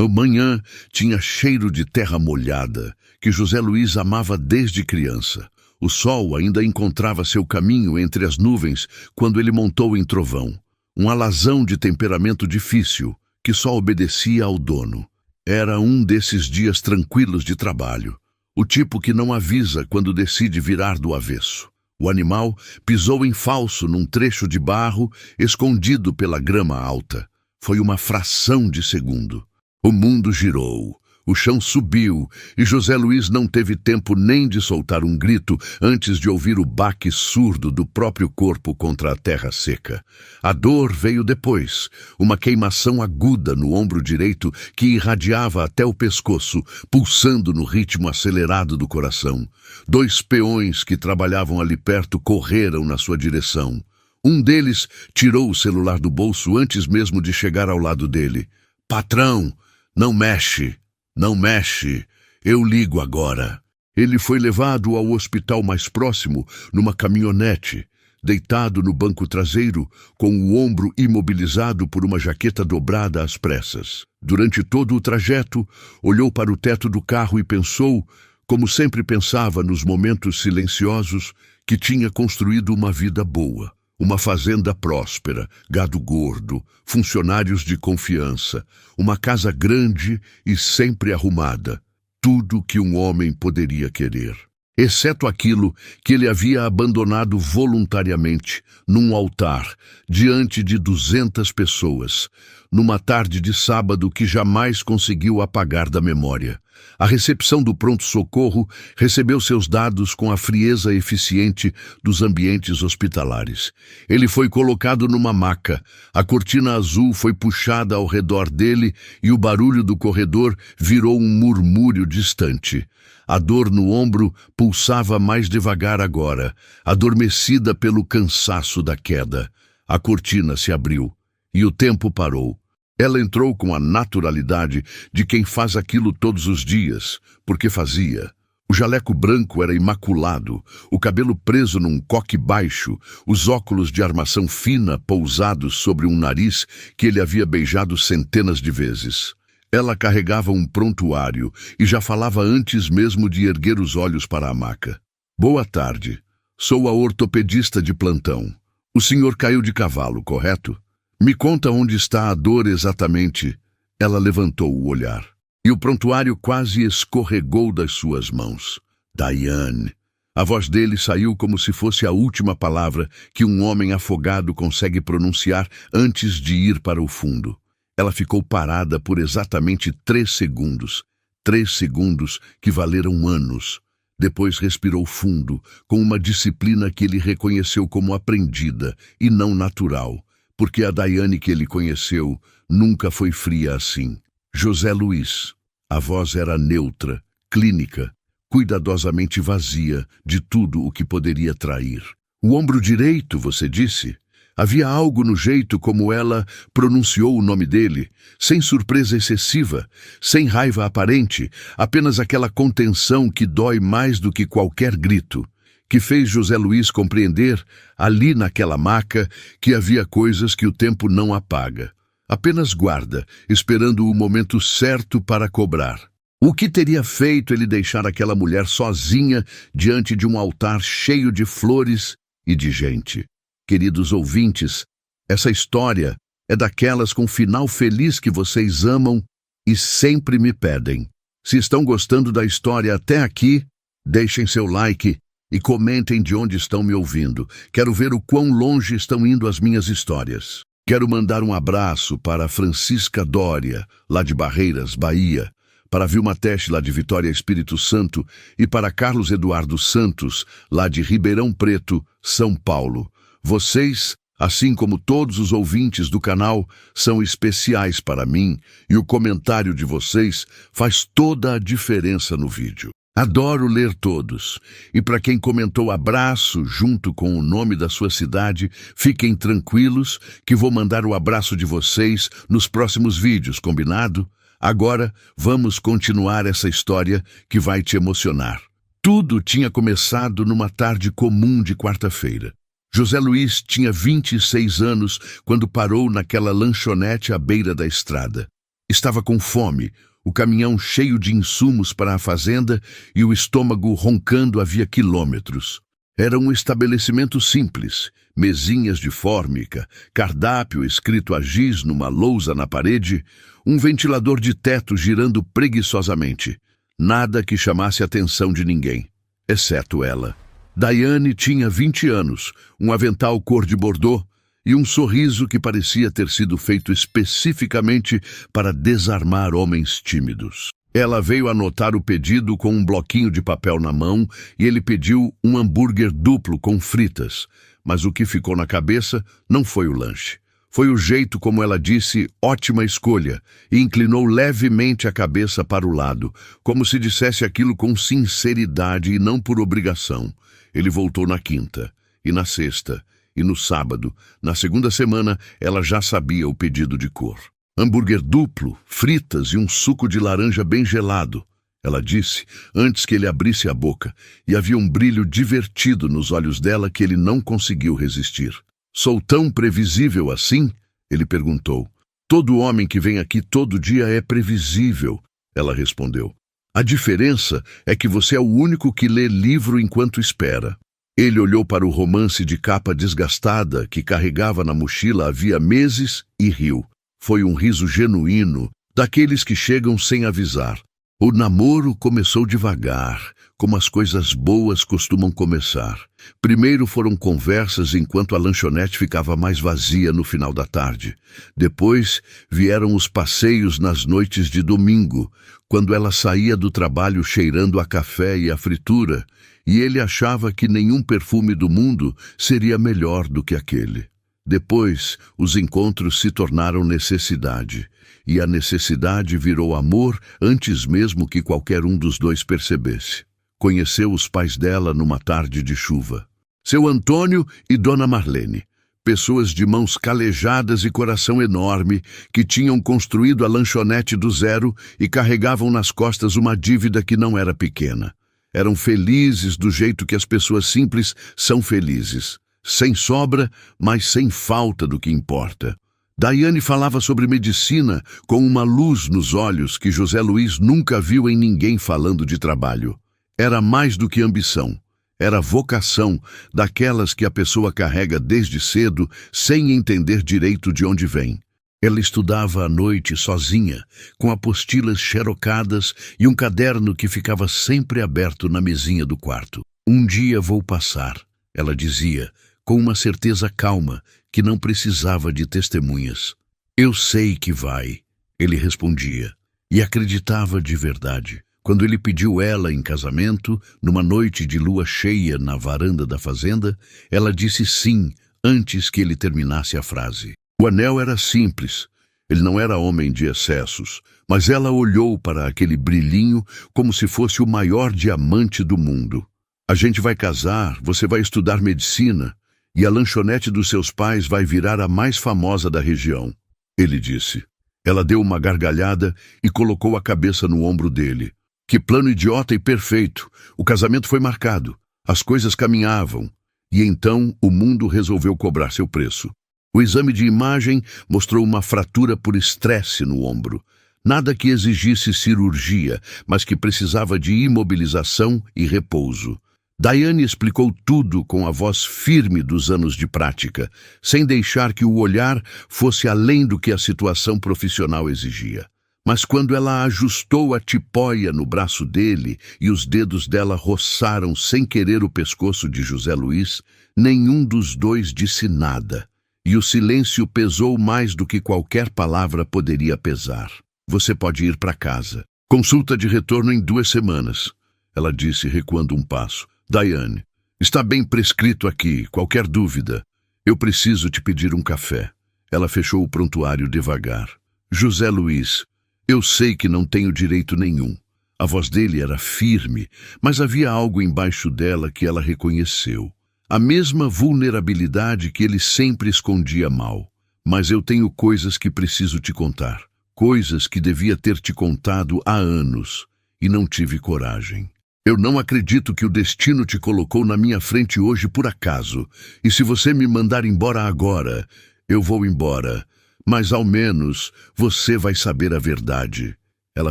A manhã tinha cheiro de terra molhada, que José Luiz amava desde criança. O sol ainda encontrava seu caminho entre as nuvens quando ele montou em trovão. Um alazão de temperamento difícil, que só obedecia ao dono. Era um desses dias tranquilos de trabalho. O tipo que não avisa quando decide virar do avesso. O animal pisou em falso num trecho de barro escondido pela grama alta. Foi uma fração de segundo. O mundo girou, o chão subiu e José Luiz não teve tempo nem de soltar um grito antes de ouvir o baque surdo do próprio corpo contra a terra seca. A dor veio depois, uma queimação aguda no ombro direito que irradiava até o pescoço, pulsando no ritmo acelerado do coração. 2 peões que trabalhavam ali perto correram na sua direção. Um deles tirou o celular do bolso antes mesmo de chegar ao lado dele. "Patrão! Não mexe, não mexe, eu ligo agora." Ele foi levado ao hospital mais próximo numa caminhonete, deitado no banco traseiro, com o ombro imobilizado por uma jaqueta dobrada às pressas. Durante todo o trajeto, olhou para o teto do carro e pensou, como sempre pensava nos momentos silenciosos, que tinha construído uma vida boa. Uma fazenda próspera, gado gordo, funcionários de confiança, uma casa grande e sempre arrumada. Tudo que um homem poderia querer. Exceto aquilo que ele havia abandonado voluntariamente num altar, diante de 200 pessoas, numa tarde de sábado que jamais conseguiu apagar da memória. A recepção do pronto-socorro recebeu seus dados com a frieza eficiente dos ambientes hospitalares. Ele foi colocado numa maca, a cortina azul foi puxada ao redor dele e o barulho do corredor virou um murmúrio distante. A dor no ombro pulsava mais devagar agora, adormecida pelo cansaço da queda. A cortina se abriu e o tempo parou. Ela entrou com a naturalidade de quem faz aquilo todos os dias, porque fazia. O jaleco branco era imaculado, o cabelo preso num coque baixo, os óculos de armação fina pousados sobre um nariz que ele havia beijado centenas de vezes. Ela carregava um prontuário e já falava antes mesmo de erguer os olhos para a maca. "Boa tarde. Sou a ortopedista de plantão. O senhor caiu de cavalo, correto? Me conta onde está a dor exatamente." Ela levantou o olhar. E o prontuário quase escorregou das suas mãos. "Diane." A voz dele saiu como se fosse a última palavra que um homem afogado consegue pronunciar antes de ir para o fundo. Ela ficou parada por exatamente 3 segundos. 3 segundos que valeram anos. Depois respirou fundo, com uma disciplina que ele reconheceu como aprendida e não natural, porque a Diane que ele conheceu nunca foi fria assim. José Luiz. A voz era neutra, clínica, cuidadosamente vazia de tudo o que poderia trair. "O ombro direito, você disse?" Havia algo no jeito como ela pronunciou o nome dele, sem surpresa excessiva, sem raiva aparente, apenas aquela contenção que dói mais do que qualquer grito, que fez José Luiz compreender, ali naquela maca, que havia coisas que o tempo não apaga. Apenas guarda, esperando o momento certo para cobrar. O que teria feito ele deixar aquela mulher sozinha diante de um altar cheio de flores e de gente? Queridos ouvintes, essa história é daquelas com final feliz que vocês amam e sempre me pedem. Se estão gostando da história até aqui, deixem seu like e comentem de onde estão me ouvindo. Quero ver o quão longe estão indo as minhas histórias. Quero mandar um abraço para Francisca Dória, lá de Barreiras, Bahia, para Vilma Teche, lá de Vitória, Espírito Santo, e para Carlos Eduardo Santos, lá de Ribeirão Preto, São Paulo. Vocês, assim como todos os ouvintes do canal, são especiais para mim e o comentário de vocês faz toda a diferença no vídeo. Adoro ler todos. E para quem comentou abraço junto com o nome da sua cidade, fiquem tranquilos que vou mandar o abraço de vocês nos próximos vídeos, combinado? Agora vamos continuar essa história que vai te emocionar. Tudo tinha começado numa tarde comum de quarta-feira. José Luiz tinha 26 anos quando parou naquela lanchonete à beira da estrada. Estava com fome, o caminhão cheio de insumos para a fazenda e o estômago roncando havia quilômetros. Era um estabelecimento simples, mesinhas de fórmica, cardápio escrito a giz numa lousa na parede, um ventilador de teto girando preguiçosamente. Nada que chamasse a atenção de ninguém, exceto ela. Diane tinha 20 anos, um avental cor de bordô e um sorriso que parecia ter sido feito especificamente para desarmar homens tímidos. Ela veio anotar o pedido com um bloquinho de papel na mão e ele pediu um hambúrguer duplo com fritas. Mas o que ficou na cabeça não foi o lanche. Foi o jeito como ela disse ótima escolha e inclinou levemente a cabeça para o lado, como se dissesse aquilo com sinceridade e não por obrigação. Ele voltou na quinta, e na sexta, e no sábado. Na segunda semana, ela já sabia o pedido de cor. Hambúrguer duplo, fritas e um suco de laranja bem gelado, ela disse, antes que ele abrisse a boca, e havia um brilho divertido nos olhos dela que ele não conseguiu resistir. Sou tão previsível assim? Ele perguntou. Todo homem que vem aqui todo dia é previsível, ela respondeu. A diferença é que você é o único que lê livro enquanto espera. Ele olhou para o romance de capa desgastada que carregava na mochila havia meses e riu. Foi um riso genuíno, daqueles que chegam sem avisar. O namoro começou devagar, como as coisas boas costumam começar. Primeiro foram conversas enquanto a lanchonete ficava mais vazia no final da tarde. Depois vieram os passeios nas noites de domingo, quando ela saía do trabalho cheirando a café e a fritura, e ele achava que nenhum perfume do mundo seria melhor do que aquele. Depois, os encontros se tornaram necessidade, e a necessidade virou amor antes mesmo que qualquer um dos dois percebesse. Conheceu os pais dela numa tarde de chuva. Seu Antônio e Dona Marlene, pessoas de mãos calejadas e coração enorme, que tinham construído a lanchonete do zero e carregavam nas costas uma dívida que não era pequena. Eram felizes do jeito que as pessoas simples são felizes. Sem sobra, mas sem falta do que importa. Diane falava sobre medicina com uma luz nos olhos que José Luiz nunca viu em ninguém falando de trabalho. Era mais do que ambição. Era vocação, daquelas que a pessoa carrega desde cedo, sem entender direito de onde vem. Ela estudava à noite sozinha, com apostilas xerocadas e um caderno que ficava sempre aberto na mesinha do quarto. Um dia vou passar, ela dizia, com uma certeza calma, que não precisava de testemunhas. Eu sei que vai, ele respondia, e acreditava de verdade. Quando ele pediu ela em casamento, numa noite de lua cheia na varanda da fazenda, ela disse sim, antes que ele terminasse a frase. O anel era simples, ele não era homem de excessos, mas ela olhou para aquele brilhinho como se fosse o maior diamante do mundo. A gente vai casar, você vai estudar medicina, e a lanchonete dos seus pais vai virar a mais famosa da região, ele disse. Ela deu uma gargalhada e colocou a cabeça no ombro dele. Que plano idiota e perfeito! O casamento foi marcado, as coisas caminhavam, e então o mundo resolveu cobrar seu preço. O exame de imagem mostrou uma fratura por estresse no ombro. Nada que exigisse cirurgia, mas que precisava de imobilização e repouso. Diane explicou tudo com a voz firme dos anos de prática, sem deixar que o olhar fosse além do que a situação profissional exigia. Mas quando ela ajustou a tipóia no braço dele e os dedos dela roçaram sem querer o pescoço de José Luiz, nenhum dos dois disse nada, e o silêncio pesou mais do que qualquer palavra poderia pesar. Você pode ir para casa. Consulta de retorno em 2 semanas, ela disse recuando um passo. Diane, está bem prescrito aqui, qualquer dúvida. Eu preciso te pedir um café. Ela fechou o prontuário devagar. José Luiz, eu sei que não tenho direito nenhum. A voz dele era firme, mas havia algo embaixo dela que ela reconheceu. A mesma vulnerabilidade que ele sempre escondia mal. Mas eu tenho coisas que preciso te contar. Coisas que devia ter te contado há anos, e não tive coragem. Eu não acredito que o destino te colocou na minha frente hoje por acaso. E se você me mandar embora agora, eu vou embora. Mas ao menos você vai saber a verdade. Ela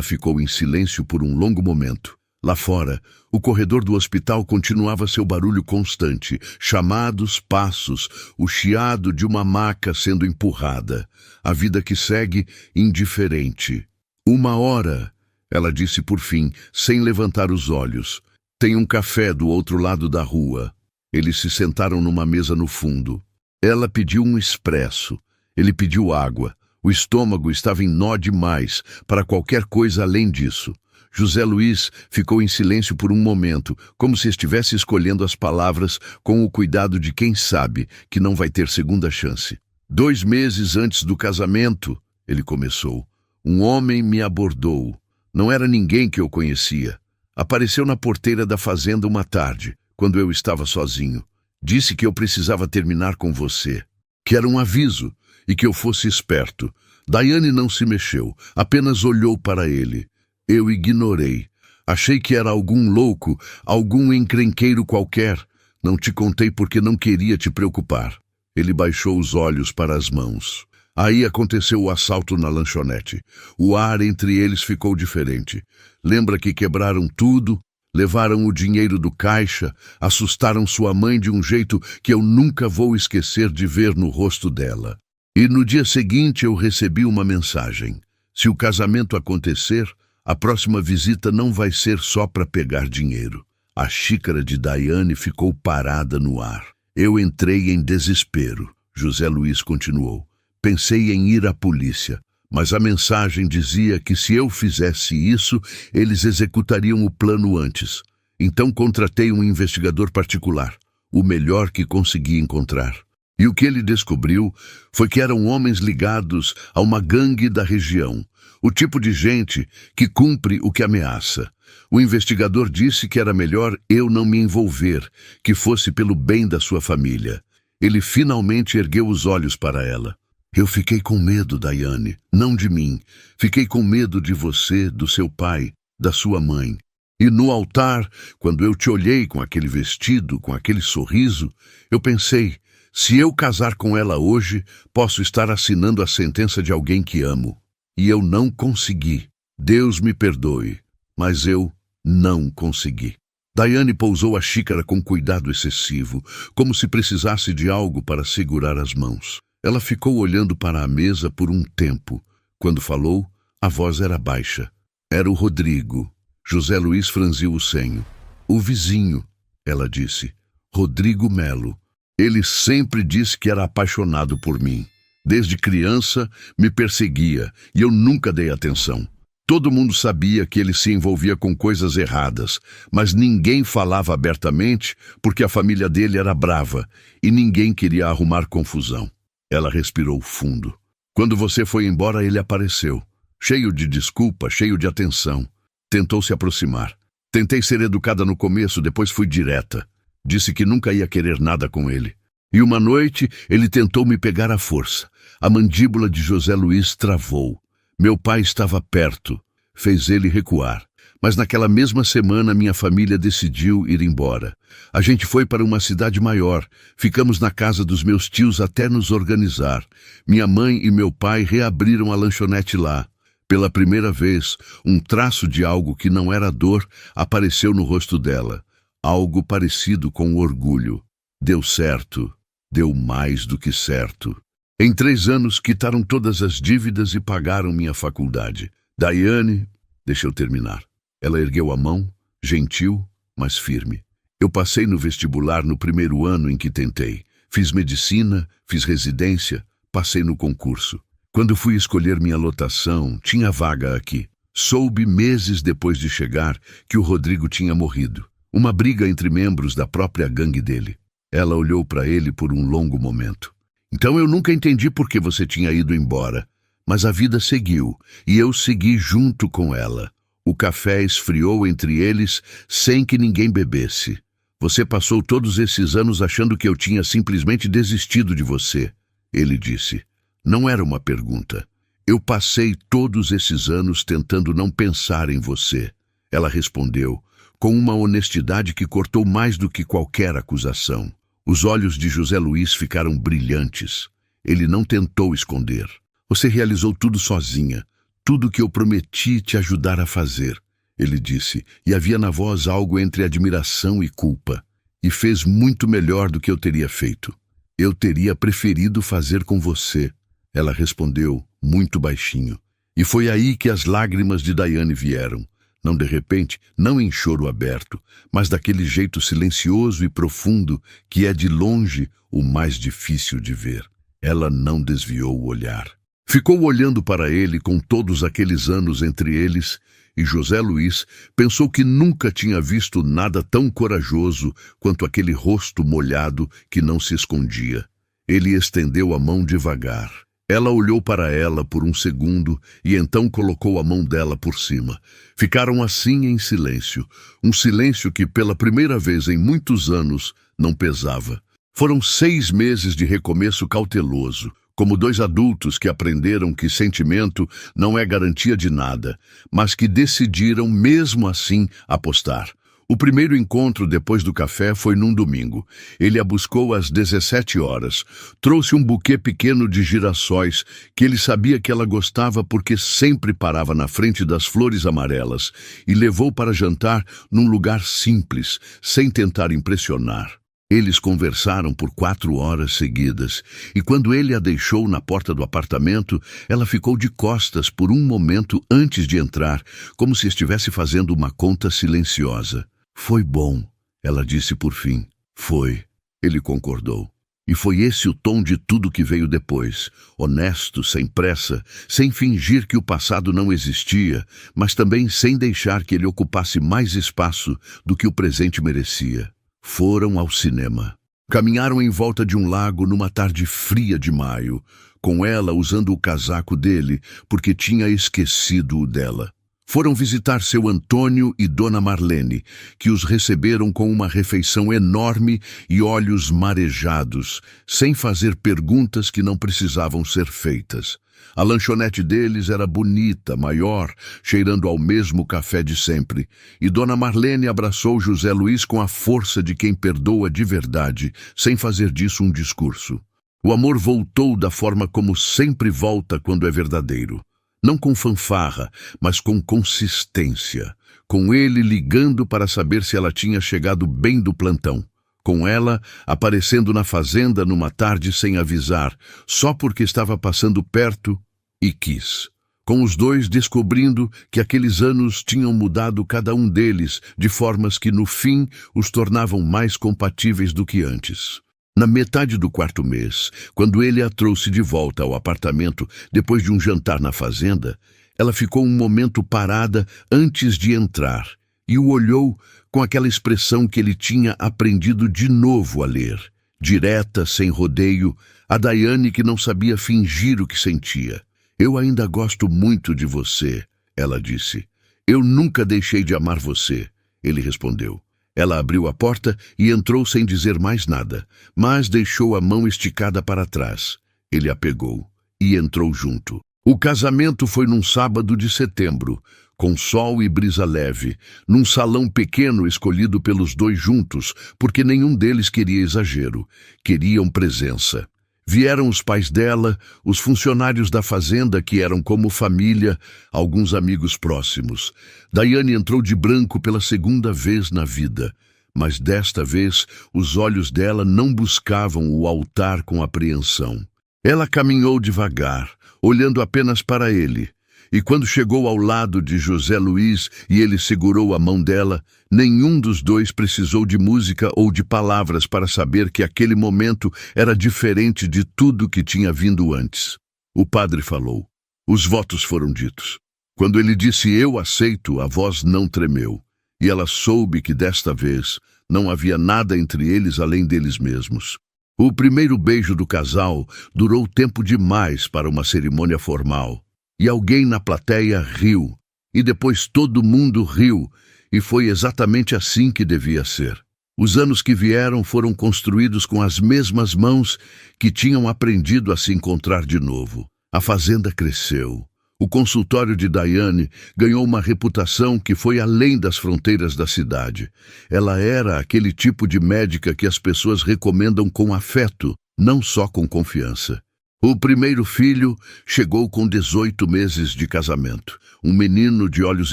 ficou em silêncio por um longo momento. Lá fora, o corredor do hospital continuava seu barulho constante, chamados, passos, o chiado de uma maca sendo empurrada. A vida que segue, indiferente. 1 hora, ela disse por fim, sem levantar os olhos. Tem um café do outro lado da rua. Eles se sentaram numa mesa no fundo. Ela pediu um expresso. Ele pediu água. O estômago estava em nó demais para qualquer coisa além disso. José Luiz ficou em silêncio por um momento, como se estivesse escolhendo as palavras com o cuidado de quem sabe que não vai ter segunda chance. 2 meses antes do casamento, ele começou, um homem me abordou. Não era ninguém que eu conhecia. Apareceu na porteira da fazenda uma tarde, quando eu estava sozinho. Disse que eu precisava terminar com você, que era um aviso e que eu fosse esperto. Daiane não se mexeu, apenas olhou para ele. Eu ignorei. Achei que era algum louco, algum encrenqueiro qualquer. Não te contei porque não queria te preocupar. Ele baixou os olhos para as mãos. Aí aconteceu o assalto na lanchonete. O ar entre eles ficou diferente. Lembra que quebraram tudo, levaram o dinheiro do caixa, assustaram sua mãe de um jeito que eu nunca vou esquecer de ver no rosto dela. E no dia seguinte eu recebi uma mensagem. Se o casamento acontecer, a próxima visita não vai ser só para pegar dinheiro. A xícara de Daiane ficou parada no ar. Eu entrei em desespero. José Luiz continuou. Pensei em ir à polícia, mas a mensagem dizia que se eu fizesse isso, eles executariam o plano antes. Então contratei um investigador particular, o melhor que consegui encontrar. E o que ele descobriu foi que eram homens ligados a uma gangue da região, o tipo de gente que cumpre o que ameaça. O investigador disse que era melhor eu não me envolver, que fosse pelo bem da sua família. Ele finalmente ergueu os olhos para ela. Eu fiquei com medo, Daiane, não de mim. Fiquei com medo de você, do seu pai, da sua mãe. E no altar, quando eu te olhei com aquele vestido, com aquele sorriso, eu pensei, se eu casar com ela hoje, posso estar assinando a sentença de alguém que amo. E eu não consegui. Deus me perdoe, mas eu não consegui. Daiane pousou a xícara com cuidado excessivo, como se precisasse de algo para segurar as mãos. Ela ficou olhando para a mesa por um tempo. Quando falou, a voz era baixa. Era o Rodrigo. José Luiz franziu o senho. O vizinho, ela disse. Rodrigo Melo. Ele sempre disse que era apaixonado por mim. Desde criança, me perseguia e eu nunca dei atenção. Todo mundo sabia que ele se envolvia com coisas erradas, mas ninguém falava abertamente porque a família dele era brava e ninguém queria arrumar confusão. Ela respirou fundo. Quando você foi embora, ele apareceu. Cheio de desculpa, cheio de atenção. Tentou se aproximar. Tentei ser educada no começo, depois fui direta. Disse que nunca ia querer nada com ele. E uma noite, ele tentou me pegar à força. A mandíbula de José Luiz travou. Meu pai estava perto. Fez ele recuar. Mas naquela mesma semana, minha família decidiu ir embora. A gente foi para uma cidade maior. Ficamos na casa dos meus tios até nos organizar. Minha mãe e meu pai reabriram a lanchonete lá. Pela primeira vez, um traço de algo que não era dor apareceu no rosto dela. Algo parecido com orgulho. Deu certo. Deu mais do que certo. Em 3 anos, quitaram todas as dívidas e pagaram minha faculdade. Daiane, deixa eu terminar. Ela ergueu a mão, gentil, mas firme. Eu passei no vestibular no primeiro ano em que tentei. Fiz medicina, fiz residência, passei no concurso. Quando fui escolher minha lotação, tinha vaga aqui. Soube meses depois de chegar que o Rodrigo tinha morrido. Uma briga entre membros da própria gangue dele. Ela olhou para ele por um longo momento. Então eu nunca entendi por que você tinha ido embora. Mas a vida seguiu, e eu segui junto com ela. O café esfriou entre eles sem que ninguém bebesse. Você passou todos esses anos achando que eu tinha simplesmente desistido de você, ele disse. Não era uma pergunta. Eu passei todos esses anos tentando não pensar em você. Ela respondeu, com uma honestidade que cortou mais do que qualquer acusação. Os olhos de José Luiz ficaram brilhantes. Ele não tentou esconder. Você realizou tudo sozinha, tudo que eu prometi te ajudar a fazer, ele disse, e havia na voz algo entre admiração e culpa. E fez muito melhor do que eu teria feito. Eu teria preferido fazer com você, ela respondeu, muito baixinho. E foi aí que as lágrimas de Diane vieram. Não de repente, não em choro aberto, mas daquele jeito silencioso e profundo que é de longe o mais difícil de ver. Ela não desviou o olhar. Ficou olhando para ele com todos aqueles anos entre eles, e José Luiz pensou que nunca tinha visto nada tão corajoso quanto aquele rosto molhado que não se escondia. Ele estendeu a mão devagar. Ela olhou para ela por um segundo e então colocou a mão dela por cima. Ficaram assim em silêncio, um silêncio que pela primeira vez em muitos anos não pesava. Foram 6 meses de recomeço cauteloso, como 2 adultos que aprenderam que sentimento não é garantia de nada, mas que decidiram mesmo assim apostar. O primeiro encontro depois do café foi num domingo. Ele a buscou às 17 horas. Trouxe um buquê pequeno de girassóis que ele sabia que ela gostava porque sempre parava na frente das flores amarelas e levou para jantar num lugar simples, sem tentar impressionar. Eles conversaram por 4 horas seguidas, e quando ele a deixou na porta do apartamento, ela ficou de costas por um momento antes de entrar, como se estivesse fazendo uma conta silenciosa. Foi bom, ela disse por fim. Foi, ele concordou. E foi esse o tom de tudo que veio depois, honesto, sem pressa, sem fingir que o passado não existia, mas também sem deixar que ele ocupasse mais espaço do que o presente merecia. Foram ao cinema. Caminharam em volta de um lago numa tarde fria de maio, com ela usando o casaco dele porque tinha esquecido o dela. Foram visitar seu Antônio e Dona Marlene, que os receberam com uma refeição enorme e olhos marejados, sem fazer perguntas que não precisavam ser feitas. A lanchonete deles era bonita, maior, cheirando ao mesmo café de sempre, e Dona Marlene abraçou José Luiz com a força de quem perdoa de verdade, sem fazer disso um discurso. O amor voltou da forma como sempre volta quando é verdadeiro. Não com fanfarra, mas com consistência. Com ele ligando para saber se ela tinha chegado bem do plantão. Com ela aparecendo na fazenda numa tarde sem avisar, só porque estava passando perto e quis. Com os dois descobrindo que aqueles anos tinham mudado cada um deles de formas que no fim os tornavam mais compatíveis do que antes. Na metade do 4º mês, quando ele a trouxe de volta ao apartamento depois de um jantar na fazenda, ela ficou um momento parada antes de entrar e o olhou com aquela expressão que ele tinha aprendido de novo a ler, direta, sem rodeio, a Diane que não sabia fingir o que sentia. Eu ainda gosto muito de você, ela disse. Eu nunca deixei de amar você, ele respondeu. Ela abriu a porta e entrou sem dizer mais nada, mas deixou a mão esticada para trás. Ele a pegou e entrou junto. O casamento foi num sábado de setembro, com sol e brisa leve, num salão pequeno escolhido pelos dois juntos, porque nenhum deles queria exagero, queriam presença. Vieram os pais dela, os funcionários da fazenda que eram como família, alguns amigos próximos. Diane entrou de branco pela 2ª vez na vida, mas desta vez os olhos dela não buscavam o altar com apreensão. Ela caminhou devagar, olhando apenas para ele, e quando chegou ao lado de José Luiz e ele segurou a mão dela, nenhum dos dois precisou de música ou de palavras para saber que aquele momento era diferente de tudo que tinha vindo antes. O padre falou. Os votos foram ditos. Quando ele disse "eu aceito", a voz não tremeu, e ela soube que desta vez não havia nada entre eles além deles mesmos. O primeiro beijo do casal durou tempo demais para uma cerimônia formal. E alguém na plateia riu, e depois todo mundo riu, e foi exatamente assim que devia ser. Os anos que vieram foram construídos com as mesmas mãos que tinham aprendido a se encontrar de novo. A fazenda cresceu. O consultório de Diane ganhou uma reputação que foi além das fronteiras da cidade. Ela era aquele tipo de médica que as pessoas recomendam com afeto, não só com confiança. O primeiro filho chegou com 18 meses de casamento, um menino de olhos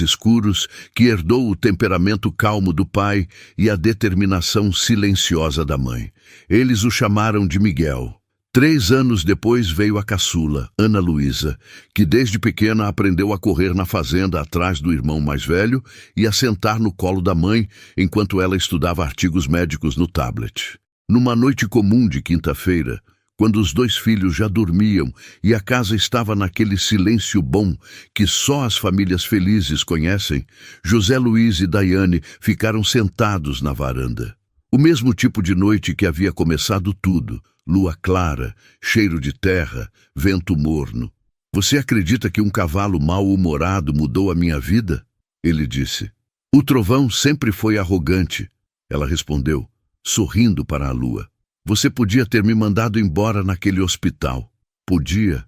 escuros que herdou o temperamento calmo do pai e a determinação silenciosa da mãe. Eles o chamaram de Miguel. 3 anos depois veio a caçula, Ana Luísa, que desde pequena aprendeu a correr na fazenda atrás do irmão mais velho e a sentar no colo da mãe enquanto ela estudava artigos médicos no tablet. Numa noite comum de quinta-feira, quando os 2 filhos já dormiam e a casa estava naquele silêncio bom que só as famílias felizes conhecem, José Luiz e Daiane ficaram sentados na varanda. O mesmo tipo de noite que havia começado tudo, lua clara, cheiro de terra, vento morno. Você acredita que um cavalo mal-humorado mudou a minha vida? Ele disse. O trovão sempre foi arrogante, ela respondeu, sorrindo para a lua. Você podia ter me mandado embora naquele hospital. Podia.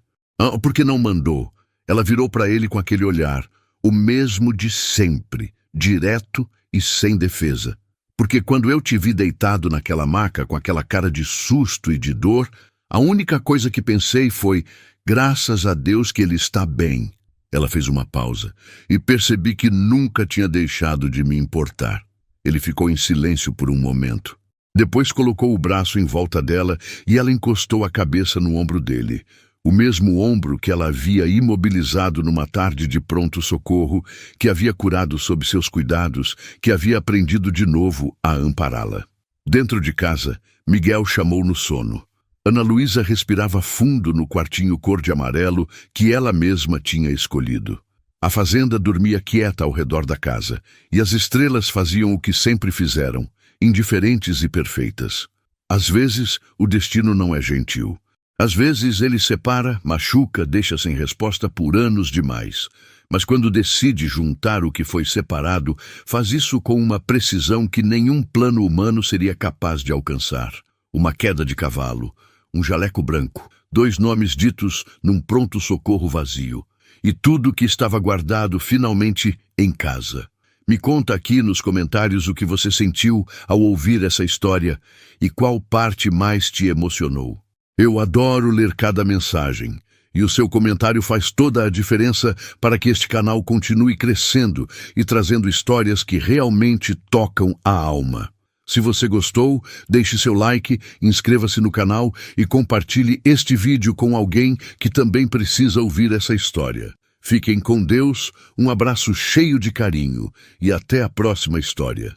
Por que não mandou? Ela virou para ele com aquele olhar, o mesmo de sempre, direto e sem defesa. Porque quando eu te vi deitado naquela maca com aquela cara de susto e de dor, a única coisa que pensei foi, graças a Deus que ele está bem. Ela fez uma pausa e percebi que nunca tinha deixado de me importar. Ele ficou em silêncio por um momento. Depois colocou o braço em volta dela e ela encostou a cabeça no ombro dele. O mesmo ombro que ela havia imobilizado numa tarde de pronto-socorro, que havia curado sob seus cuidados, que havia aprendido de novo a ampará-la. Dentro de casa, Miguel chamou no sono. Ana Luísa respirava fundo no quartinho cor de amarelo que ela mesma tinha escolhido. A fazenda dormia quieta ao redor da casa, e as estrelas faziam o que sempre fizeram, indiferentes e perfeitas. Às vezes, o destino não é gentil. Às vezes, ele separa, machuca, deixa sem resposta por anos demais. Mas quando decide juntar o que foi separado, faz isso com uma precisão que nenhum plano humano seria capaz de alcançar. Uma queda de cavalo, um jaleco branco, 2 nomes ditos num pronto-socorro vazio. E tudo que estava guardado finalmente em casa. Me conta aqui nos comentários o que você sentiu ao ouvir essa história e qual parte mais te emocionou. Eu adoro ler cada mensagem e o seu comentário faz toda a diferença para que este canal continue crescendo e trazendo histórias que realmente tocam a alma. Se você gostou, deixe seu like, inscreva-se no canal e compartilhe este vídeo com alguém que também precisa ouvir essa história. Fiquem com Deus, um abraço cheio de carinho e até a próxima história.